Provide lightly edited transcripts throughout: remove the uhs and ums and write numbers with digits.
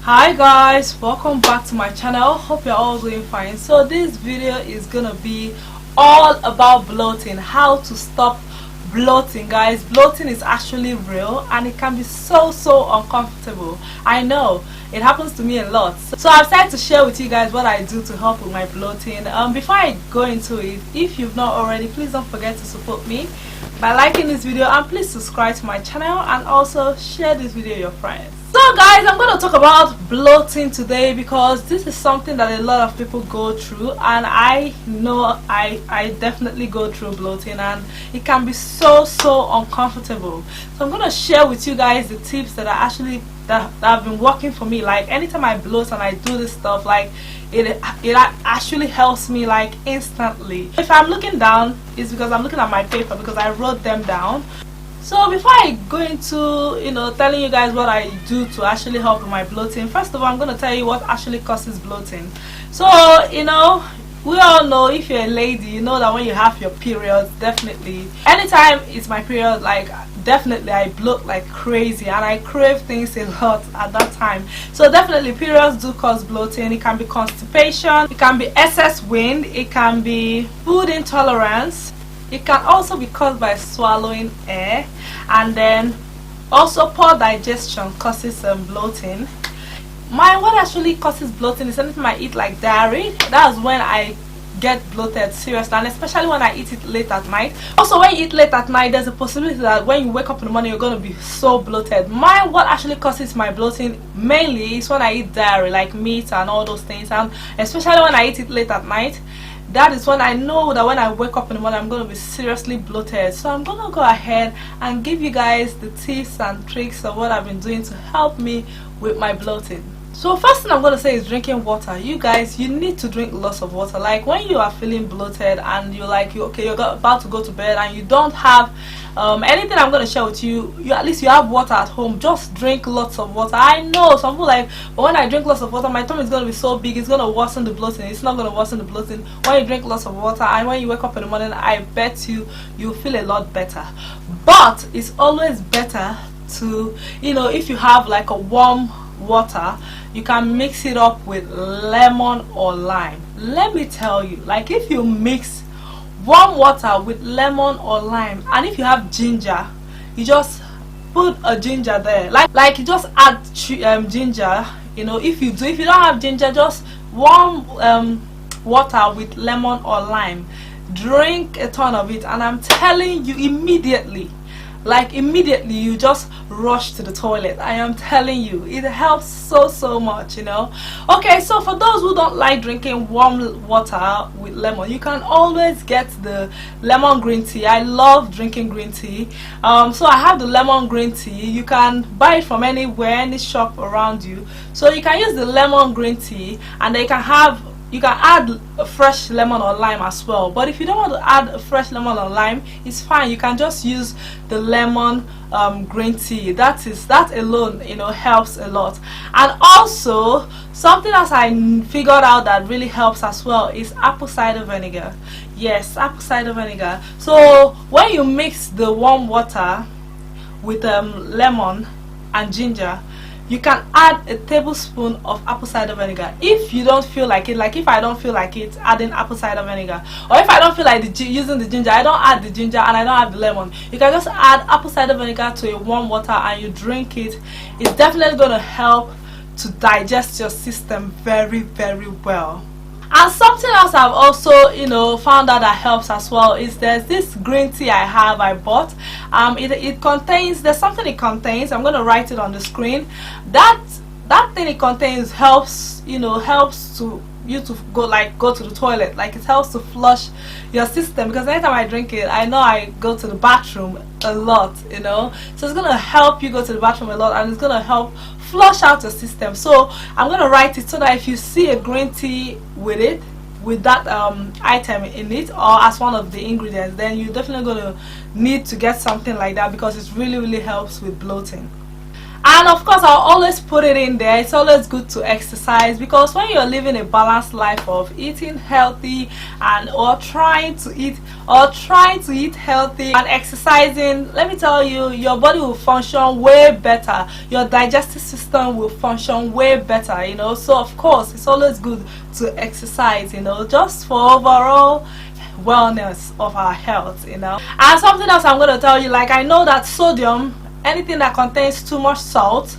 Hi guys, welcome back to my channel. Hope you're all doing fine. So this video is gonna be all about bloating, how to stop bloating. Guys, bloating is actually real and it can be so uncomfortable. I know it happens to me a lot, so I've decided to share with you guys what I do to help with my bloating. Before I go into it, if you've not already, please don't forget to support me by liking this video, and please subscribe to my channel and also share this video with your friends. So guys, I'm going to talk about bloating today because this is something that a lot of people go through, and I know I definitely go through bloating, and it can be so uncomfortable. So I'm going to share with you guys the tips that are actually that have been working for me. Like anytime I bloat and I do this stuff, like it actually helps me like instantly. If I'm looking down, it's because I'm looking at my paper because I wrote them down. So before I go into telling you guys what I do to actually help with my bloating, first of all I'm going to tell you what actually causes bloating. So we all know, if you're a lady, you know that when you have your period, definitely anytime it's my period, like definitely I bloat like crazy and I crave things a lot at that time. So definitely periods do cause bloating. It can be constipation, it can be excess wind, it can be food intolerance. It can also be caused by swallowing air, and then also poor digestion causes bloating. What actually causes bloating is anything I eat, like dairy. That's when I get bloated seriously, and especially when I eat it late at night. Also, when you eat late at night, there's a possibility that when you wake up in the morning you're going to be so bloated. What actually causes my bloating mainly is when I eat dairy, like meat and all those things, and especially when I eat it late at night. That is when I know that when I wake up in the morning I'm going to be seriously bloated. So I'm going to go ahead and give you guys the tips and tricks of what I've been doing to help me with my bloating. So first thing I'm going to say is drinking water. You guys, you need to drink lots of water. Like when you are feeling bloated and you're like, you're about to go to bed and you don't have anything I'm going to share with you, at least you have water at home. Just drink lots of water. I know some people like, but when I drink lots of water my tummy is going to be so big, it's going to worsen the bloating. It's not going to worsen the bloating. When you drink lots of water and when you wake up in the morning, I bet you'll feel a lot better. But it's always better to, if you have like a warm water, you can mix it up with lemon or lime. Let me tell you, like if you mix warm water with lemon or lime, and if you have ginger, you just put a ginger there, like you just add ginger. If you don't have ginger, just warm water with lemon or lime, drink a ton of it, and I'm telling you, immediately you just rush to the toilet. I am telling you, it helps so much. Okay, so for those who don't like drinking warm water with lemon, you can always get the lemon green tea. I love drinking green tea. So I have the lemon green tea. You can buy it from anywhere, any shop around you. So you can use the lemon green tea, and then you can add a fresh lemon or lime as well. But if you don't want to add a fresh lemon or lime, it's fine. You can just use the lemon green tea. That alone helps a lot. And also something else I figured out that really helps as well is apple cider vinegar. Yes, apple cider vinegar. So when you mix the warm water with lemon and ginger, you can add a tablespoon of apple cider vinegar. If you don't feel like it, like if I don't feel like it adding apple cider vinegar, or if I don't feel like using the ginger, I don't add the ginger and I don't add the lemon, you can just add apple cider vinegar to a warm water and you drink it. It's definitely going to help to digest your system very well. And something else I've also found out that helps as well is there's this green tea I bought. It contains, there's something it contains, I'm going to write it on the screen. That thing it contains helps to you to go to the toilet. Like it helps to flush your system, because anytime I drink it, I know I go to the bathroom a lot, so it's going to help you go to the bathroom a lot, and it's going to help flush out your system. So I'm going to write it so that if you see a green tea with that item in it, or as one of the ingredients, then you're definitely going to need to get something like that, because it really helps with bloating. And of course, I'll always put it in there. It's always good to exercise, because when you're living a balanced life of eating healthy and or trying to eat healthy and exercising, let me tell you, your body will function way better. Your digestive system will function way better, you know. So of course, it's always good to exercise, you know, just for overall wellness of our health, you know. And something else I'm going to tell you, like, I know that sodium, anything that contains too much salt,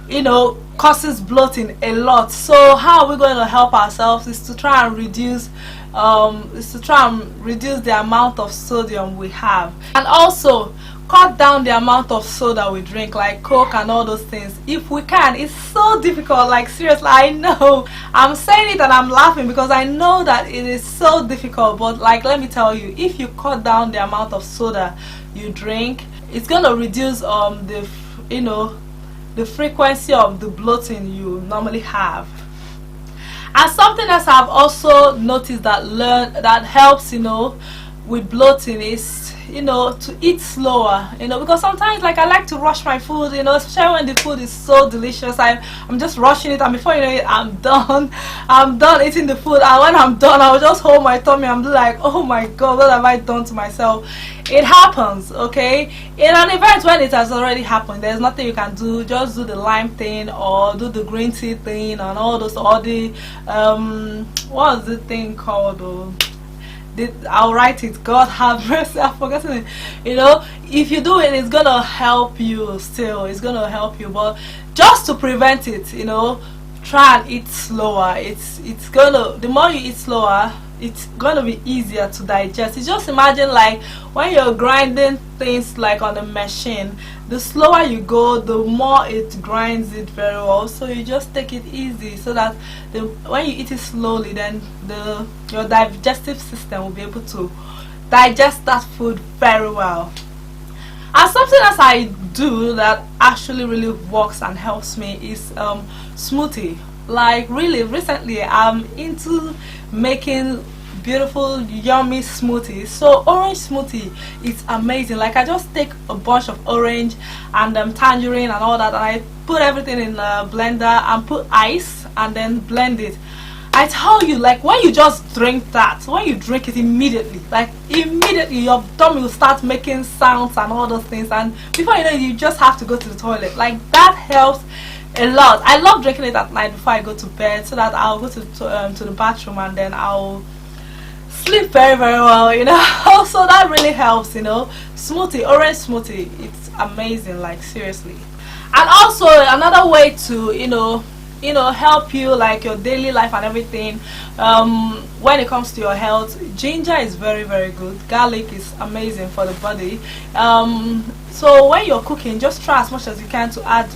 you know, causes bloating a lot. So how are we going to help ourselves is to try and reduce the amount of sodium we have, and also cut down the amount of soda we drink, like Coke and all those things, if we can. It's so difficult, like seriously, I know I'm saying it and I'm laughing because I know that it is so difficult, but like, let me tell you, if you cut down the amount of soda you drink, it's gonna reduce the frequency of the bloating you normally have. And something else I've also noticed that helps, you know, with bloating is, you know, to eat slower, you know, because sometimes, like, I like to rush my food, you know, especially when the food is so delicious. I'm just rushing it, and before you know it, I'm done eating the food. And when I'm done, I'll just hold my tummy and be like, oh my god, what have I done to myself? It happens, okay? In an event when it has already happened, there's nothing you can do. Just do the lime thing or do the green tea thing and all those, or the what's the thing called? I'll write it, God have mercy, I've forgotten it. You know, if you do it, it's gonna help you. Still, it's gonna help you, but just to prevent it, you know, try and eat slower. It's gonna, the more you eat slower, it's gonna be easier to digest. You just imagine, like, when you're grinding things like on a machine, the slower you go, the more it grinds it very well. So you just take it easy, so that when you eat it slowly, then your digestive system will be able to digest that food very well. And something else I do that actually really works and helps me is smoothie. Like, really recently I'm into making beautiful yummy smoothies. So orange smoothie is amazing. Like, I just take a bunch of orange and tangerine and all that, and I put everything in a blender and put ice and then blend it. I tell you, like, when you just drink that, when you drink it immediately, like immediately your tummy will start making sounds and all those things, and before you know it, you just have to go to the toilet. Like, that helps a lot. I love drinking it at night before I go to bed, so that I'll go to the bathroom and then I'll sleep very well, you know. So that really helps, you know. Smoothie, orange smoothie, it's amazing, like, seriously. And also another way to, you know, help you, like, your daily life and everything, when it comes to your health, ginger is very good. Garlic is amazing for the body. So when you're cooking, just try as much as you can to add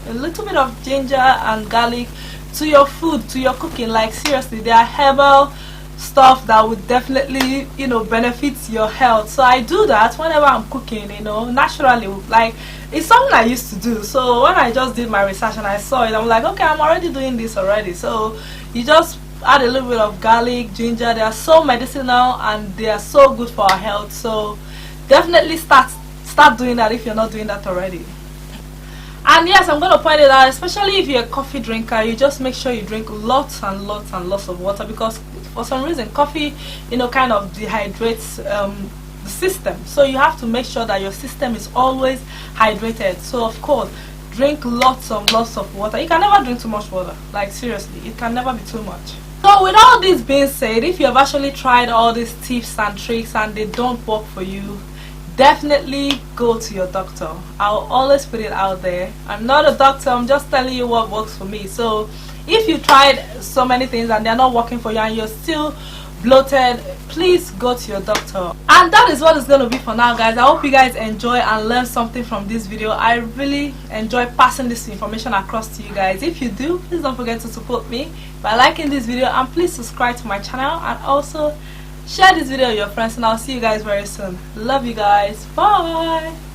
a little bit of ginger and garlic to your food, to your cooking. Like, seriously, they are herbal stuff that would definitely, you know, benefit your health. So I do that whenever I'm cooking, you know, naturally. Like, it's something I used to do. So when I just did my research and I saw it, I'm like, okay, I'm already doing this already. So you just add a little bit of garlic, ginger. They are so medicinal and they are so good for our health. So definitely start doing that if you're not doing that already. And yes, I'm going to point it out, especially if you're a coffee drinker, you just make sure you drink lots and lots of water, because for some reason coffee, you know, kind of dehydrates the system. So you have to make sure that your system is always hydrated. So of course, drink lots of water. You can never drink too much water. Like, seriously, it can never be too much. So with all this being said, if you have actually tried all these tips and tricks and they don't work for you, definitely go to your doctor. I'll always put it out there. I'm not a doctor, I'm just telling you what works for me. So if you tried so many things and they're not working for you and you're still bloated, please go to your doctor. And that is what it's going to be for now, guys. I hope you guys enjoy and learn something from this video. I really enjoy passing this information across to you guys. If you do, please don't forget to support me by liking this video, and please subscribe to my channel, and also share this video with your friends, and I'll see you guys very soon. Love you guys. Bye.